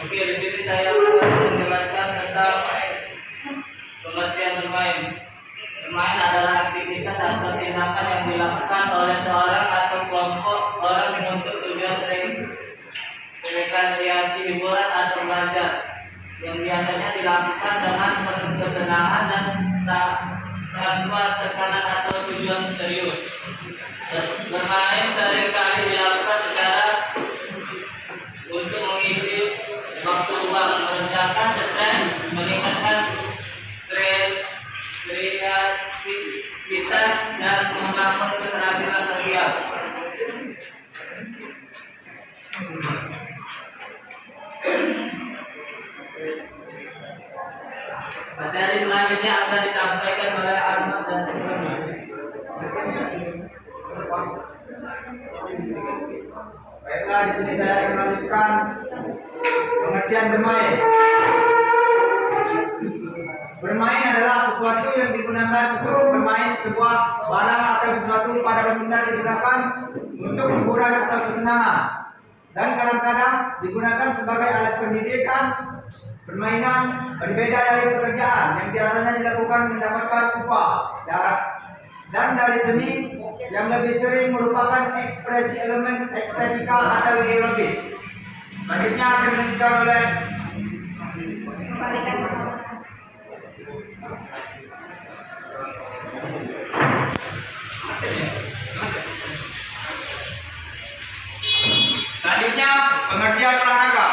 Oke, di sini saya akan menjelaskan tentang pengertian bermain. Bermain adalah aktivitas atau tindakan yang dilakukan oleh seorang atau kelompok orang untuk tujuan rekreasi, hiburan atau belajar, yang biasanya dilakukan dengan penuh kesenangan dan tanpa tekanan atau tujuan serius. Bermain seringkali dilakukan secara untuk mengisi waktu luang, meredakan stres, meningkatkan kreativitas, dan membangun keterampilan sosial. Materi selanjutnya akan disampaikan oleh Ahmad dan Subrani. Baiklah, di sini saya akan melanjutkan pengertian bermain. Bermain adalah sesuatu yang digunakan untuk bermain sebuah barang atau sesuatu pada umumnya digunakan untuk hiburan atau kesenangan, dan kadang-kadang digunakan sebagai alat pendidikan. Permainan berbeda dari pekerjaan yang biasanya dilakukan mendapatkan upah, dan dari seni yang lebih sering merupakan ekspresi elemen estetika atau ideologis. Selanjutnya akan dilanjutkan oleh selanjutnya pengertian olahraga.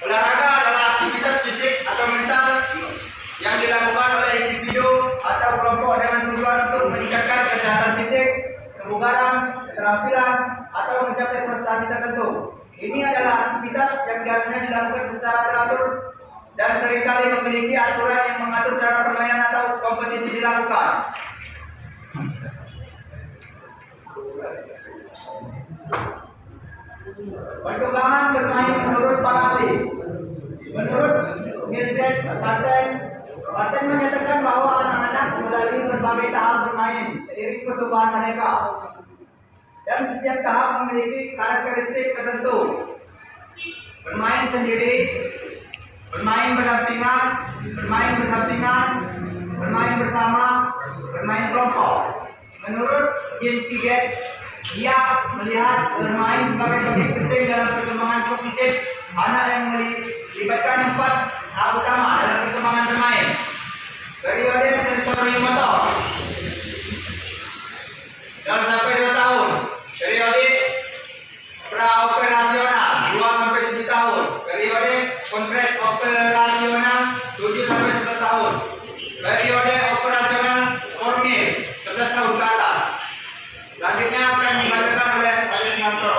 Olahraga adalah aktivitas fisik atau mental yang dilakukan oleh individu atau kelompok dengan tujuan untuk meningkatkan kesehatan fisik, kebugaran, keterampilan, atau mencapai prestasi tertentu. Ini adalah aktivitas yang biasanya dilakukan secara teratur dan seringkali memiliki aturan yang mengatur cara permainan atau kompetisi dilakukan. Perkembangan bermain menurut para ahli. Menurut Mildred Barton menyatakan bahwa anak-anak melalui berbagai tahap bermain seiring pertumbuhan mereka, dan setiap tahap memiliki karakteristik tertentu. Bermain sendiri, bermain berdampingan, bermain bersama, bermain kelompok. Menurut Jim Piaget, dia melihat bermain sebagai bagian penting dalam perkembangan kognitif anak yang melibatkan 4 tahap utama dalam perkembangan bermain. Periode sensorimotor dan sampai 2 tahun. Periode praoperasional 2 sampai 7 tahun. Periode konkret operasional 7 sampai 11 tahun. Periode operasional formil 11 tahun ke atas. Selanjutnya akan dibacakan oleh Pak Yanto.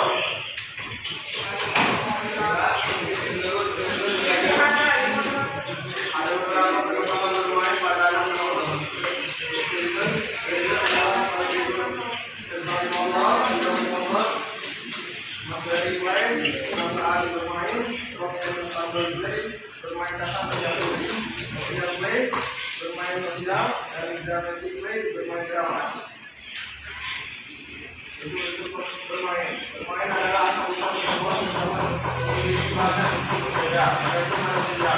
Bermain kasar, bermain mesilau, dan dramatic play, bermain drama. Itu bermain adalah aktivitas yang memiliki makna berbeda, yaitu manusia.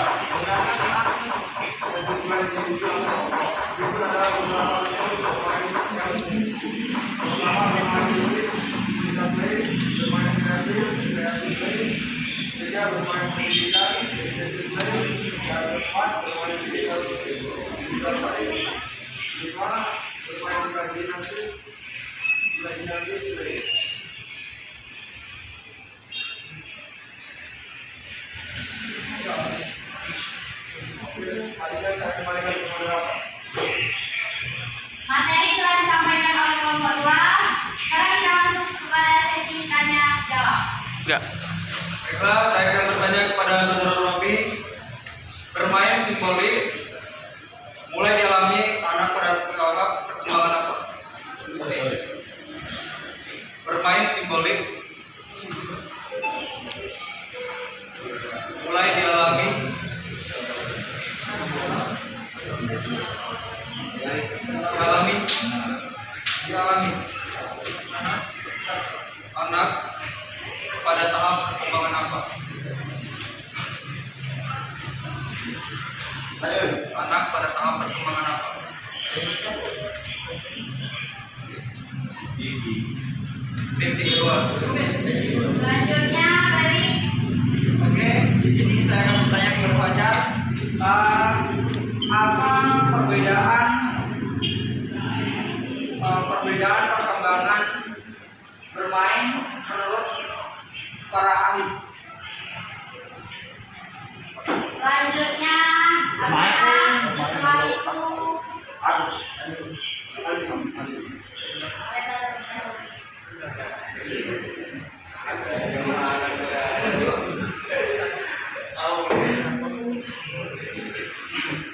Itu adalah beberapa bermain yang pertama bermain fisik, physical play, bermain kreatif play, ketiga bermain pendidikan, intensive play, dan keempat bermain physical play, lima bermain imajinatif play. Materi telah disampaikan oleh kelompok 2. Sekarang kita masuk kepada sesi tanya jawab. Ya. Baiklah, saya akan bertanya kepada saudara Robi. Bermain simbolik mulai dialami anak pada perkembangan apa? Bermain simbolik mulai dialami pada tahap perkembangan apa? Anak pada tahap perkembangan apa? Titik kedua. Selanjutnya dari Oke, di sini saya akan bertanya kepada Fajar, apa perbedaan perkembangan bermain menurut para ahli? selanjutnya adalah setelah itu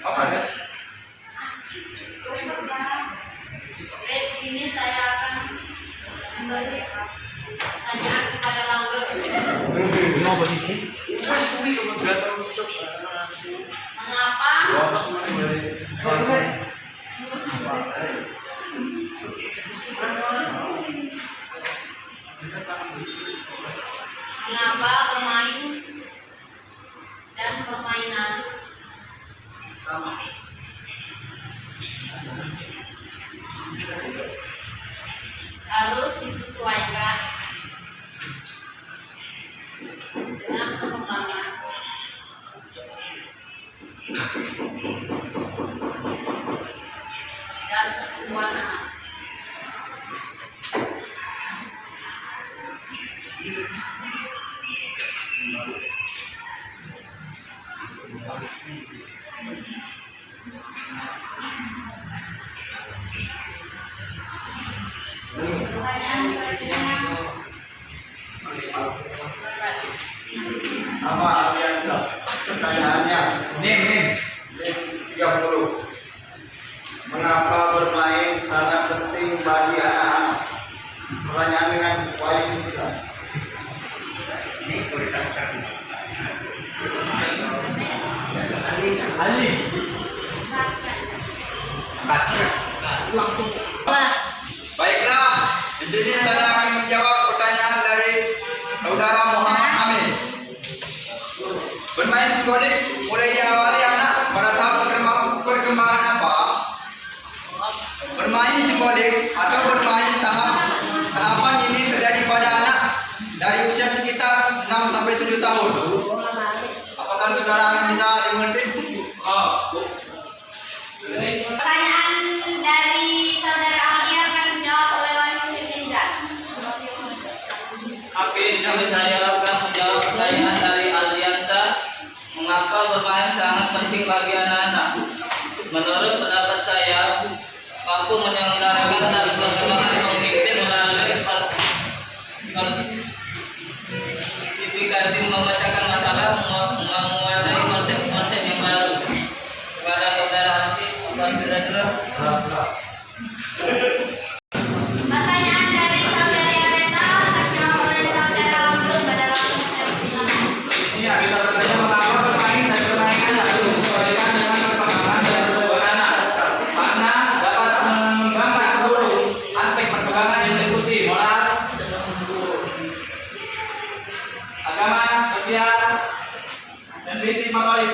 Apa guys? Oke, di sini saya akan memberi pertanyaan kepada Laura. Mengapa bermain dan permainan Sama. harus disesuaikan dengan perkembangan dan pertumbuhan anak. Pertanyaan selanjutnya, Nama Aliansa. Pertanyaannya, Nim. 30. Mengapa bermain sangat penting bagi anak-anak? Pertanyaan dengan paling bisa. Ali. Baiklah, di sini saya akan menjawab pertanyaan dari saudara Muhammad Amin. Bermain simbolik mulai diawali anak pada tahap perkembangan apa? Bermain simbolik atau bermain tahapan ini terjadi pada anak dari usia sekitar 6 sampai 7 tahun. Apakah saudara bisa dimengerti? pertanyaan dari saudara Aldi akan dijawab oleh Wahyu Firza. Oke, di sini saya akan menjawab pertanyaan dari Aldiansa. Mengapa bermain sangat penting bagi anak-anak? Menurut pendapat saya, mampu menyelenggarakan dan perkembangan kognitif melalui identifikasi, memecahkan masalah, menguasai konsep-konsep yang baru. Kepada saudara Aldi, apa kira-kira? Pertanyaan dari saudari Abeta akan dijawab oleh saudara Langgeng pada Langgeng. Silakan. Iya, kita bertanya mengapa bermain dan permainan harus disesuaikan dengan perkembangan dan perkembangan anak, karena dapat mengembangkan seluruh aspek perkembangan yang meliputi moral, agama, sosial, dan visi motorik.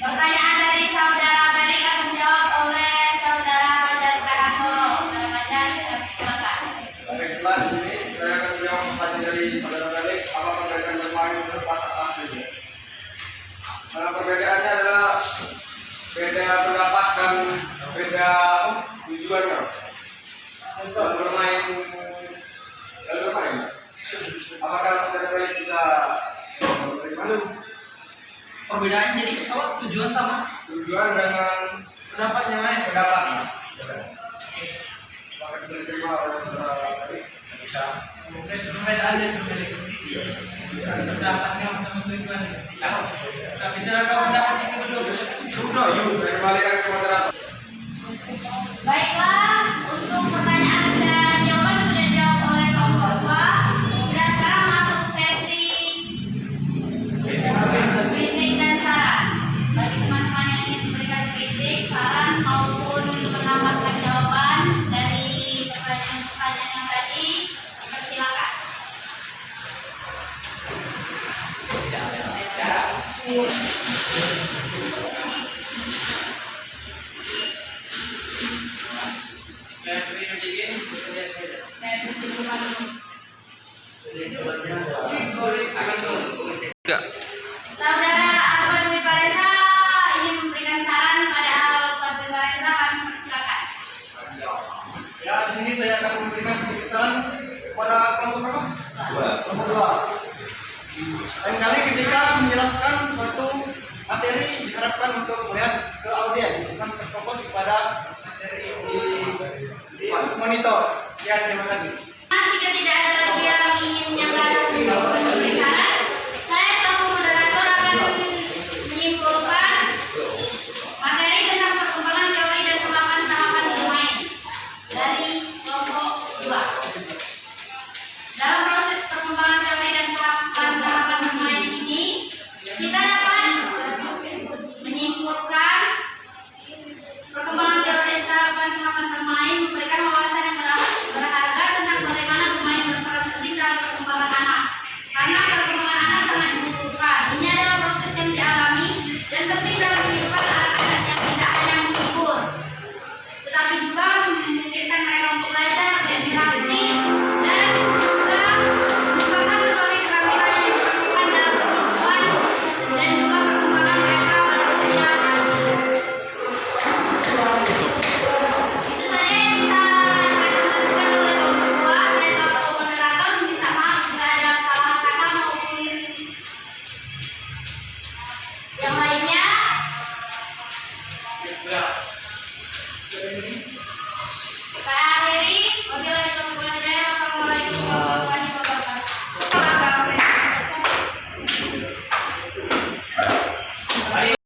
Pertanyaan dari saudara Belik akan dijawab oleh saudara Fajar Karantoro. Saudara Fajar, silakan. Baiklah, di sini saya akan menjawab pertanyaan dari saudara Balik. Apa perbedaan bermain menurut pasangan ini? Perbedaannya adalah beda pendapat dan beda tujuannya. Untuk bermain, lalu bermain. Apakah saudara Balik bisa menerima? Perbedaannya jadi apa? Tujuan sama Tujuan dengan pendapatnya, pendapatnya. Apakah bisa diterima oleh saudara Balik? Bisa. Perbedaan yang berbeda. Pendapatnya sama tujuan. Tapi saya kau pendapat itu berdua. Sudah, yuk saya kembalikan ke moderator. Baiklah, untuk pertanyaan dan jawaban sudah dijawab oleh kelompok 2. Kita sekarang masuk sesi kritik dan saran. Bagi teman-teman yang ingin memberikan kritik, saran maupun menambahkan jawaban dari pertanyaan Dari kesimpulan. Saudara Alfa Dwi Pareza ingin memberikan saran pada Alfa Dwi Pareza, kami persilakan. Ya, di sini saya akan memberikan sedikit saran kepada kelompok berapa? Kelompok 2. Lain kali ketika menjelaskan suatu materi diharapkan untuk melihat ke audiens, bukan terfokus kepada materi di monitor. Ya, terima kasih.